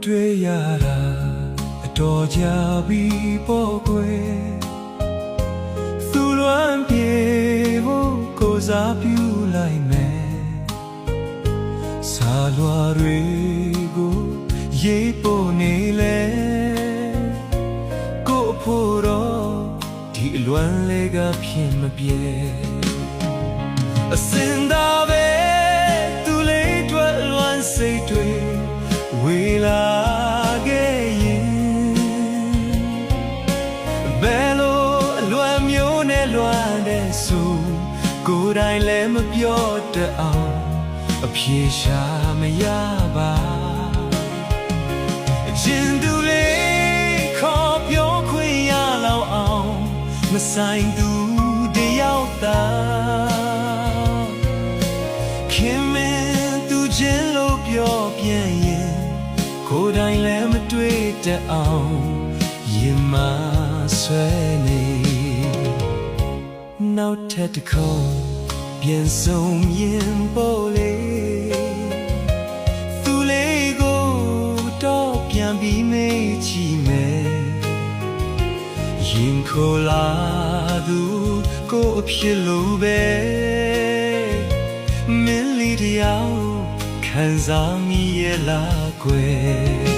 တွေ့ရတာအတော်ကြာပြီပေါ့ကွယ်သူလွမ်းပြေဖို့ကိုစားပြုလိုက်မယ်စာလွာတွေကိုရေးပို့နေလေကိုအဖို့တော့ဒီအလွမ်းလေးကဖြစ်မပြေအစင်သာပဲသူလေးတွေ့လွမ်းစိတ်တွေဝေလာခဲ့ရင်ဘယ်လိုအလွမ်းမျိုးနဲ့လွမ်းတဲ့ဆိုကိုယ်တိုင်လည်းမပြောတတ်အောင်အဖြေရှာမရပါအချင်းသူလေးခေါ်ပြောခွင့်ရလောက်အောင်မဆိုင်သူတယောက်သာခင်မင်းသူချင်းလို့ပြောပြန်ရင်ကိုယ်တိုင်လည်းမတွေ့တတ်အောင်ရင်မဆွဲနေနောက်ထပ်တစ်ခေါက်ပြန်ဆုံးရင်ပို့လေသူလေးကိုတော့ပြန်ပြီးမေးချီမယ်ရင်ခိုလာသူကိုအဖြစ်လို့ပဲမင်းလေးတယောက်ခံစားမိရဲ့လားကွယ်